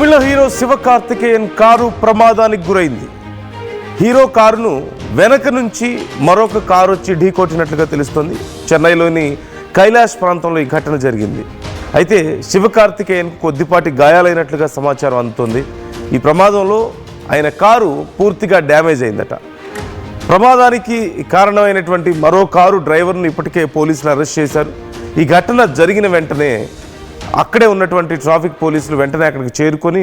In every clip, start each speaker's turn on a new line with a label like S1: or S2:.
S1: తమిళ hero Sivakarthikeyan car ప్రమాదానికి గురైంది. Hero కారును వెనక నుంచి మరొక కారు వచ్చి ఢీకొట్టినట్లుగా తెలుస్తోంది. చెన్నైలోని కైలాష్ ప్రాంతంలో ఈ ఘటన జరిగింది. అయితే శివకార్తికేయన్ కొద్దిపాటి గాయాలైనట్లుగా సమాచారం అందుతోంది. ఈ ప్రమాదంలో ఆయన కారు పూర్తిగా డ్యామేజ్ అయిందట. ప్రమాదానికి కారణమైనటువంటి మరో కారు డ్రైవర్ను ఇప్పటికే పోలీసులు అరెస్ట్ చేశారు. ఈ ఘటన జరిగిన వెంటనే అక్కడే ఉన్నటువంటి ట్రాఫిక్ పోలీసులు వెంటనే అక్కడికి చేరుకొని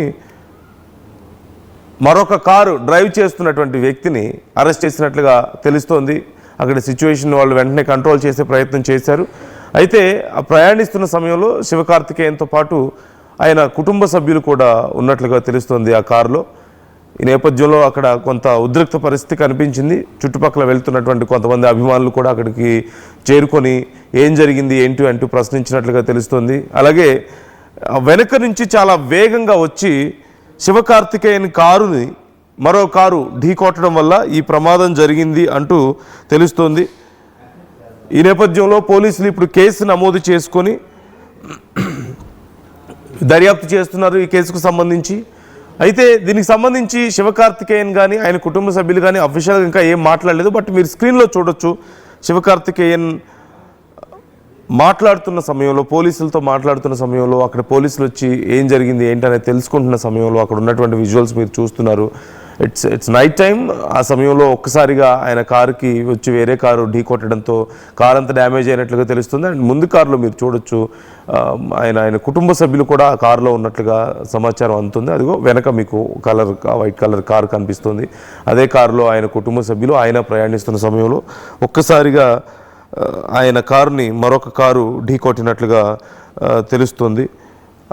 S1: మరొక కారు డ్రైవ్ చేస్తున్నటువంటి వ్యక్తిని అరెస్ట్ చేసినట్లుగా తెలుస్తోంది. అక్కడ సిచ్యువేషన్ వాళ్ళు వెంటనే కంట్రోల్ చేసే ప్రయత్నం చేశారు. అయితే ఆ ప్రయాణిస్తున్న సమయంలో శివకార్తికేయన్తో పాటు ఆయన కుటుంబ సభ్యులు కూడా ఉన్నట్లుగా తెలుస్తోంది ఆ కారులో. ఈ నేపథ్యంలో అక్కడ కొంత ఉద్రిక్త పరిస్థితి కనిపించింది. చుట్టుపక్కల వెళ్తున్నటువంటి కొంతమంది అభిమానులు కూడా అక్కడికి చేరుకొని ఏం జరిగింది ఏంటి అంటూ ప్రశ్నించినట్లుగా తెలుస్తోంది. అలాగే వెనక నుంచి చాలా వేగంగా వచ్చి శివకార్తికేయన్ కారుని మరో కారు ఢీకొట్టడం వల్ల ఈ ప్రమాదం జరిగింది అంటూ తెలుస్తోంది. ఈ నేపథ్యంలో పోలీసులు ఇప్పుడు కేసు నమోదు చేసుకొని దర్యాప్తు చేస్తున్నారు ఈ కేసుకు సంబంధించి. అయితే దీనికి సంబంధించి శివకార్తికేయన్ కానీ ఆయన కుటుంబ సభ్యులు కానీ అఫీషియల్గా ఇంకా ఏం మాట్లాడలేదు. బట్ మీరు స్క్రీన్లో చూడొచ్చు శివకార్తికేయన్ మాట్లాడుతున్న సమయంలో, పోలీసులతో మాట్లాడుతున్న సమయంలో, అక్కడ పోలీసులు వచ్చి ఏం జరిగింది ఏంటనేది తెలుసుకుంటున్న సమయంలో అక్కడ ఉన్నటువంటి విజువల్స్ మీరు చూస్తున్నారు. It's night time. ఆ సమయంలో ఒక్కసారిగా ఆయన కారుకి వచ్చి వేరే కారు ఢీకొట్టడంతో కారు అంతా డ్యామేజ్ అయినట్లుగా తెలుస్తుంది. అండ్ ముందు కారులో మీరు చూడొచ్చు ఆయన కుటుంబ సభ్యులు కూడా ఆ కారులో ఉన్నట్లుగా సమాచారం అందుతుంది. అదిగో వెనక మీకు వైట్ కలర్ కారు కనిపిస్తుంది. అదే కారులో ఆయన కుటుంబ సభ్యులు ఆయన ప్రయాణిస్తున్న సమయంలో ఒక్కసారిగా ఆయన కారుని మరొక కారు ఢీకొట్టినట్లుగా తెలుస్తుంది.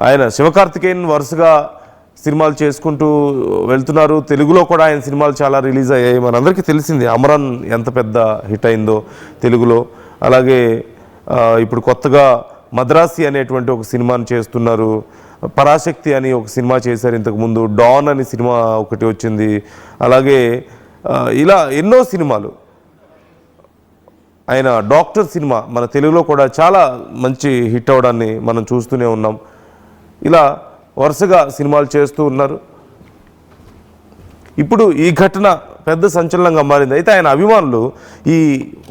S1: ఆయన శివకార్తికేయన్ వరుసగా సినిమాలు చేసుకుంటూ వెళ్తున్నారు. తెలుగులో కూడా ఆయన సినిమాలు చాలా రిలీజ్ అయ్యాయి. మనందరికీ తెలిసింది అమరన్ ఎంత పెద్ద హిట్ అయిందో తెలుగులో. అలాగే ఇప్పుడు కొత్తగా మద్రాసి అనేటువంటి ఒక సినిమాని చేస్తున్నారు. పరాశక్తి అని ఒక సినిమా చేశారు ఇంతకుముందు. డాన్ అని సినిమా ఒకటి వచ్చింది. అలాగే ఇలా ఎన్నో సినిమాలు. ఆయన డాక్టర్ సినిమా మన తెలుగులో కూడా చాలా మంచి హిట్ అవడాన్ని మనం చూస్తూనే ఉన్నాం. ఇలా వరుసగా సినిమాలు చేస్తూ ఉన్నారు. ఇప్పుడు ఈ ఘటన పెద్ద సంచలనంగా మారింది. అయితే ఆయన అభిమానులు ఈ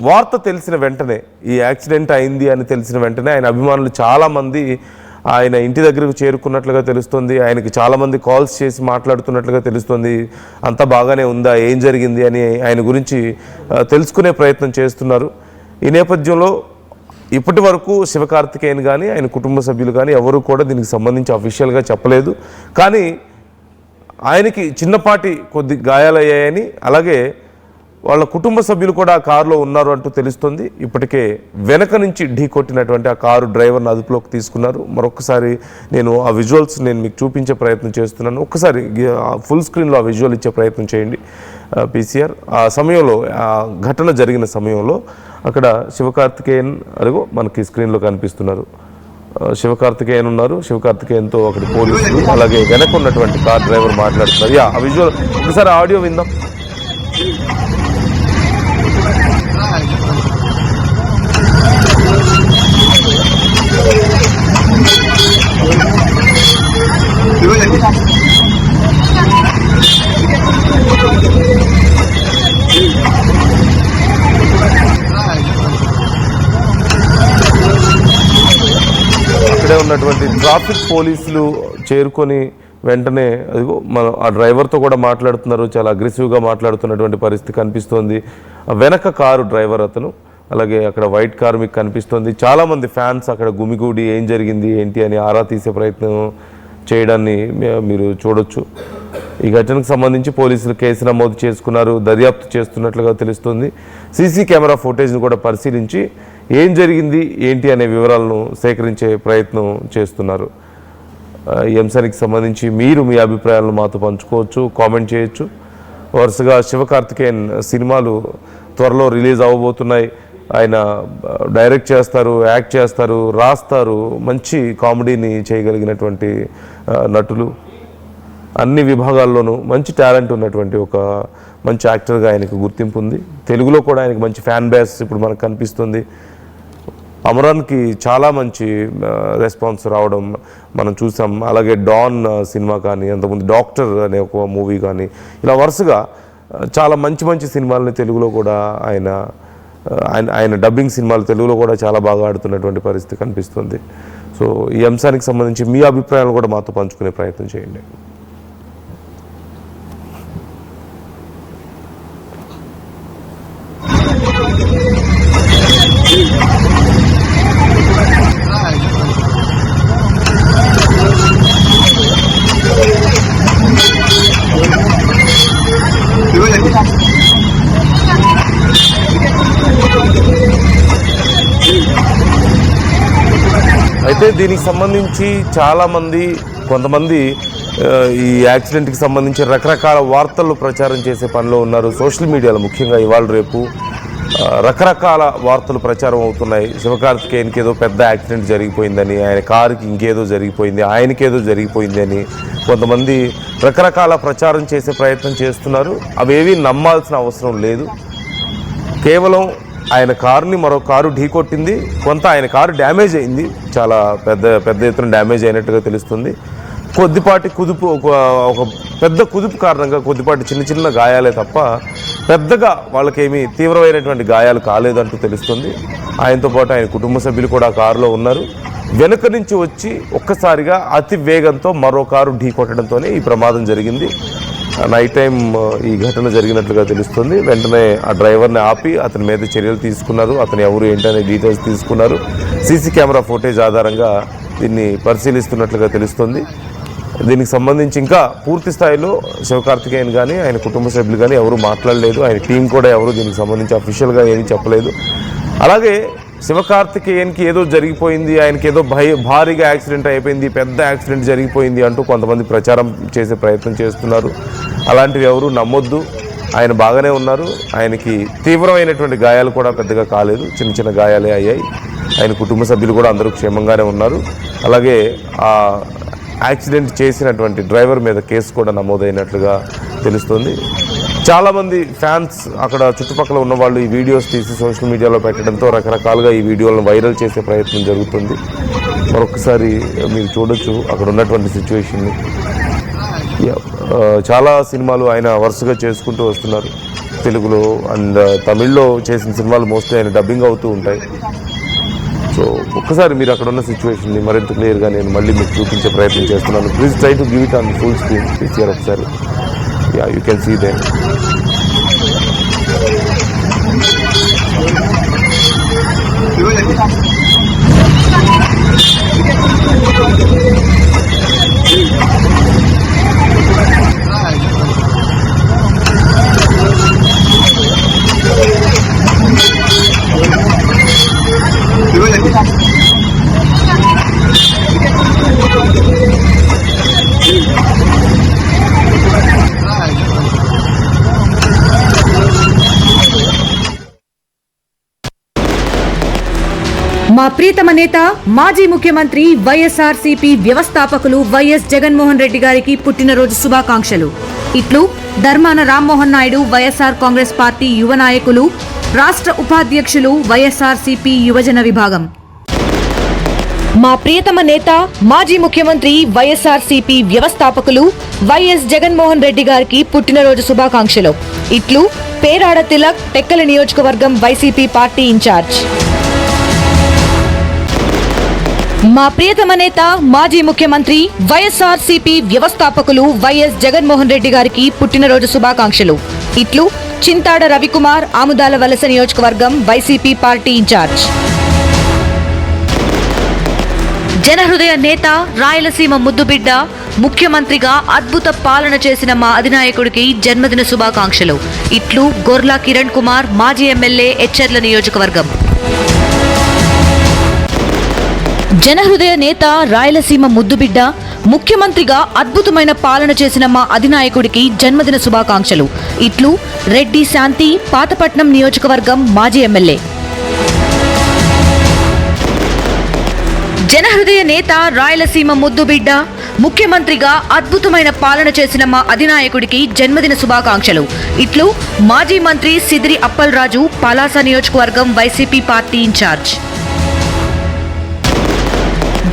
S1: వార్త తెలిసిన వెంటనే, ఈ యాక్సిడెంట్ అయింది అని తెలిసిన వెంటనే ఆయన అభిమానులు చాలామంది ఆయన ఇంటి దగ్గరకు చేరుకున్నట్లుగా తెలుస్తుంది. ఆయనకి చాలామంది కాల్స్ చేసి మాట్లాడుతున్నట్లుగా తెలుస్తుంది. అంతా బాగానే ఉందా, ఏం జరిగింది అని ఆయన గురించి తెలుసుకునే ప్రయత్నం చేస్తున్నారు. ఈ నేపథ్యంలో ఇప్పటి వరకు శివకార్తికేయన్ కానీ ఆయన కుటుంబ సభ్యులు కానీ ఎవరు కూడా దీనికి సంబంధించి అఫీషియల్గా చెప్పలేదు. కానీ ఆయనకి చిన్నపాటి కొద్ది గాయాలయ్యాయని, అలాగే వాళ్ళ కుటుంబ సభ్యులు కూడా ఆ కారులో ఉన్నారు అంటూ తెలుస్తుంది. ఇప్పటికే వెనక నుంచి ఢీ కొట్టినటువంటి ఆ కారు డ్రైవర్ని అదుపులోకి తీసుకున్నారు. మరొకసారి నేను ఆ విజువల్స్ మీకు చూపించే ప్రయత్నం చేస్తున్నాను. ఒక్కసారి ఫుల్ స్క్రీన్లో ఆ విజువల్ ఇచ్చే ప్రయత్నం చేయండి పీసీఆర్. ఆ సమయంలో, ఆ ఘటన జరిగిన సమయంలో అక్కడ శివకార్తికేయన్ అదిగో మనకి స్క్రీన్లో కనిపిస్తున్నారు. శివకార్తికేయన్ ఉన్నారు. శివకార్తికేయన్తో అక్కడ పోలీసులు, అలాగే వెనక ఉన్నటువంటి కార్ డ్రైవర్ మాట్లాడుతున్నారు. ఆ విజువల్ ఒకసారి ఆడియో విందాం. అక్కడే ఉన్నటువంటి ట్రాఫిక్ పోలీసులు చేరుకొని వెంటనే అదిగో ఆ డ్రైవర్తో కూడా మాట్లాడుతున్నారు. చాలా అగ్రెసివ్గా మాట్లాడుతున్నటువంటి పరిస్థితి కనిపిస్తోంది. వెనక కారు డ్రైవర్ అతను, అలాగే అక్కడ వైట్ కారు మీకు కనిపిస్తుంది. చాలామంది ఫ్యాన్స్ అక్కడ గుమిగూడి ఏం జరిగింది ఏంటి అని ఆరా తీసే ప్రయత్నం చేయడాన్ని మీరు చూడొచ్చు. ఈ ఘటనకు సంబంధించి పోలీసులు కేసు నమోదు చేసుకున్నారు. దర్యాప్తు చేస్తున్నట్లుగా తెలుస్తుంది. సీసీ కెమెరా ఫుటేజ్ను కూడా పరిశీలించి ఏం జరిగింది ఏంటి అనే వివరాలను సేకరించే ప్రయత్నం చేస్తున్నారు. ఈ అంశానికి సంబంధించి మీరు మీ అభిప్రాయాలను మాతో పంచుకోవచ్చు, కామెంట్ చేయొచ్చు. వరుసగా శివకార్తికేయన్ సినిమాలు త్వరలో రిలీజ్ అవ్వబోతున్నాయి. ఆయన డైరెక్ట్ చేస్తారు, యాక్ట్ చేస్తారు, రాస్తారు. మంచి కామెడీని చేయగలిగినటువంటి నటులు. అన్ని విభాగాల్లోనూ మంచి టాలెంట్ ఉన్నటువంటి ఒక మంచి యాక్టర్గా ఆయనకు గుర్తింపు ఉంది. తెలుగులో కూడా ఆయనకు మంచి ఫ్యాన్ బేస్ ఇప్పుడు మనకు కనిపిస్తుంది. అమరాన్కి చాలా మంచి రెస్పాన్స్ రావడం మనం చూసాం. అలాగే డాన్ సినిమా కానీ, అంతకుముందు డాక్టర్ అనే ఒక మూవీ కానీ, ఇలా వరుసగా చాలా మంచి మంచి సినిమాలని తెలుగులో కూడా ఆయన డబ్బింగ్ సినిమాలు తెలుగులో కూడా చాలా బాగా ఆడుతున్నటువంటి పరిస్థితి కనిపిస్తుంది. సో ఈ అంశానికి సంబంధించి మీ అభిప్రాయాలు కూడా మాతో పంచుకునే ప్రయత్నం చేయండి. అయితే దీనికి సంబంధించి కొంతమంది ఈ యాక్సిడెంట్కి సంబంధించి రకరకాల వార్తలు ప్రచారం చేసే పనిలో ఉన్నారు. సోషల్ మీడియాలో ముఖ్యంగా ఇవాళ రేపు రకరకాల వార్తలు ప్రచారం అవుతున్నాయి. శివకార్తికేయన్కి ఏదో పెద్ద యాక్సిడెంట్ జరిగిపోయిందని, ఆయన కారుకి ఇంకేదో జరిగిపోయింది, ఆయనకేదో జరిగిపోయింది అని కొంతమంది రకరకాల ప్రచారం చేసే ప్రయత్నం చేస్తున్నారు. అవేవి నమ్మాల్సిన అవసరం లేదు. కేవలం ఆయన కారుని మరో కారు ఢీకొట్టింది, కొంత ఆయన కారు డ్యామేజ్ అయింది, చాలా పెద్ద ఎత్తున డ్యామేజ్ అయినట్టుగా తెలుస్తుంది. కొద్దిపాటి కుదుపు, ఒక పెద్ద కుదుపు కారణంగా కొద్దిపాటి చిన్న గాయాలే తప్ప పెద్దగా వాళ్ళకేమీ తీవ్రమైనటువంటి గాయాలు కాలేదంటూ తెలుస్తుంది. ఆయనతో పాటు ఆయన కుటుంబ సభ్యులు కూడా ఆ కారులో ఉన్నారు. వెనుక నుంచి వచ్చి ఒక్కసారిగా అతి వేగంతో మరో కారు ఢీకొట్టడంతోనే ఈ ప్రమాదం జరిగింది. నైట్ టైం ఈ ఘటన జరిగినట్లుగా తెలుస్తుంది. వెంటనే ఆ డ్రైవర్ని ఆపి అతని మీద చర్యలు తీసుకున్నారు. అతను ఎవరు ఏంటనే డీటెయిల్స్ తీసుకున్నారు. సీసీ కెమెరా ఫుటేజ్ ఆధారంగా దీన్ని పరిశీలిస్తున్నట్లుగా తెలుస్తుంది. దీనికి సంబంధించి ఇంకా పూర్తి స్థాయిలో శివకార్తికేయన్ కానీ ఆయన కుటుంబ సభ్యులు కానీ ఎవరు మాట్లాడలేదు. ఆయన టీం కూడా ఎవరు దీనికి సంబంధించి అఫీషియల్గా ఏమీ చెప్పలేదు. అలాగే శివకార్తికేయన్కి ఏదో జరిగిపోయింది, ఆయనకి ఏదో భారీగా యాక్సిడెంట్ అయిపోయింది, పెద్ద యాక్సిడెంట్ జరిగిపోయింది అంటూ కొంతమంది ప్రచారం చేసే ప్రయత్నం చేస్తున్నారు. అలాంటివి ఎవరు నమ్మొద్దు. ఆయన బాగానే ఉన్నారు. ఆయనకి తీవ్రమైనటువంటి గాయాలు కూడా పెద్దగా కాలేదు, చిన్న గాయాలే అయ్యాయి. ఆయన కుటుంబ సభ్యులు కూడా అందరూ క్షేమంగానే ఉన్నారు. అలాగే ఆ యాక్సిడెంట్ చేసినటువంటి డ్రైవర్ మీద కేసు కూడా నమోదైనట్లుగా తెలుస్తుంది. చాలామంది ఫ్యాన్స్ అక్కడ చుట్టుపక్కల ఉన్న వాళ్ళు ఈ వీడియోస్ తీసి సోషల్ మీడియాలో పెట్టడంతో రకరకాలుగా ఈ వీడియోలను వైరల్ చేసే ప్రయత్నం జరుగుతుంది. మరొకసారి మీరు చూడొచ్చు అక్కడ ఉన్నటువంటి సిచ్యువేషన్ని. చాలా సినిమాలు ఆయన వరుసగా చేసుకుంటూ వస్తున్నారు. తెలుగులో అండ్ తమిళ్లో చేసిన సినిమాలు మోస్ట్లీ ఆయన డబ్బింగ్ అవుతూ ఉంటాయి. సో ఒక్కసారి మీరు అక్కడ ఉన్న సిచ్యువేషన్ని మరింత క్లియర్గా నేను మళ్ళీ మీకు చూపించే ప్రయత్నం చేస్తున్నాను. Please try to give it on full screen. Please hear ఒకసారి. Yeah, you can see there.
S2: మా ప్రియతమ నేత మాజీ ముఖ్యమంత్రి వైఎస్ఆర్సీపీ వ్యవస్థాపకులు వైఎస్ జగన్మోహన్ రెడ్డి గారికి పుట్టినరోజు శుభాకాంక్షలు. ఇట్లు ధర్మాన రామ్మోహన్ నాయుడు, వైఎస్ఆర్ కాంగ్రెస్ పార్టీ యువ నాయకులు, రాష్ట్ర ఉపాధ్యక్షులు, వైఎస్ఆర్సీపీ యువజన విభాగం. మా ప్రియతమ నేత మాజీ ముఖ్యమంత్రి వైఎస్ఆర్సీపీ వ్యవస్థాపకులు వైఎస్ జగన్మోహన్ రెడ్డి గారికి పుట్టినరోజు శుభాకాంక్షలు. ఇట్లు పేరాడ తిలక్, టెక్కల నియోజకవర్గం వైసీపీ పార్టీ ఇన్ఛార్జ్. మా ప్రియతమ నేత మాజీ ముఖ్యమంత్రి వైఎస్ఆర్సీపీ వ్యవస్థాపకులు వైఎస్ జగన్మోహన్ రెడ్డి గారికి పుట్టినరోజు శుభాకాంక్షలు. ఇట్లు చింతాడ రవికుమార్, ఆముదాల వలస నియోజకవర్గం వైసీపీ పార్టీ ఇన్ఛార్జ్. జనహృదయ నేత, రాయలసీమ ముద్దుబిడ్డ, ముఖ్యమంత్రిగా అద్భుత పాలన చేసిన మా అధినాయకుడికి జన్మదిన శుభాకాంక్షలు. ఇట్లు గొర్లా కిరణ్ కుమార్, మాజీ ఎమ్మెల్యే, ఎచ్చెర్ల నియోజకవర్గం. జనహృదయ నేత, రాయలసీమ ముద్దుబిడ్డ, ముఖ్యమంత్రిగా అద్భుతమైన పాలన చేసిన మా అధినాయకుడికి జన్మదిన శుభాకాంక్షలు. ఇట్లు రెడ్డి శాంతి, పాతపట్నం నియోజకవర్గం మాజీ ఎమ్మెల్యే. జనహృదయ నేత, రాయలసీమ ముద్దుబిడ్డ, ముఖ్యమంత్రిగా అద్భుతమైన పాలన చేసిన మా అధినాయకుడికి జన్మదిన శుభాకాంక్షలు. ఇట్లు మాజీ మంత్రి సిదిరి అప్పల్ రాజు, పలాస నియోజకవర్గం వైసీపీ పార్టీ ఇన్ఛార్జ్.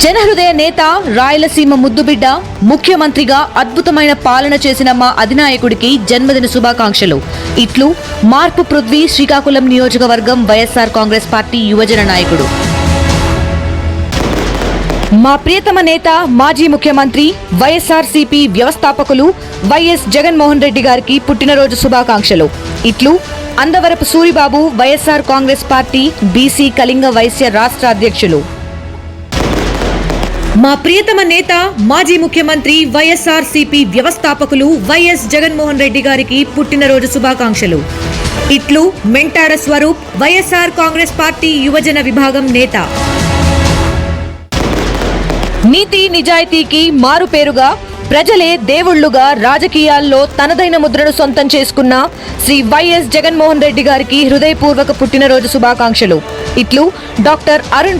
S2: జనహృదయ నేత, రాయలసీమ ముద్దుబిడ్డ, ముఖ్యమంత్రిగా అద్భుతమైన పాలన చేసిన మా అధినాయకుడికి జన్మదిన శుభాకాంక్షలు. ఇట్లు మార్పు పృథ్వీ, శ్రీకాకుళం నియోజకవర్గం వైఎస్ఆర్ కాంగ్రెస్ పార్టీ యువజన నాయకుడు. మా ప్రియతమ నేత, మాజీ ముఖ్యమంత్రి, వైఎస్ఆర్సీపీ వ్యవస్థాపకులు వైఎస్ జగన్మోహన్ రెడ్డి గారికి పుట్టినరోజు శుభాకాంక్షలు. ఇట్లు అందవరపు సూరిబాబు, వైఎస్ఆర్ కాంగ్రెస్ పార్టీ బీసీ కళింగ వైశ్య రాష్ట్ర అధ్యక్షులు. మా ప్రియతమ నేత, మాజీ ముఖ్యమంత్రి, వైఎస్ఆర్సీపీ వ్యవస్థాపకులు వైఎస్ జగన్మోహన్ రెడ్డి గారికి పుట్టినరోజు శుభాకాంక్షలు. ఇట్లు మెంటాడ స్వరూప్, వైఎస్ఆర్ కాంగ్రెస్ పార్టీ యువజన విభాగం నేత. నీతి నిజాయితీకి మారుపేరుగా, ప్రజలే దేవుళ్లుగా రాజకీయాల్లో తనదైన ముద్రను సొంతం చేసుకున్న శ్రీ వైఎస్ జగన్మోహన్ రెడ్డి గారికి హృదయపూర్వక పుట్టినరోజు శుభాకాంక్షలు. ఇట్లు డాక్టర్ అరుణ్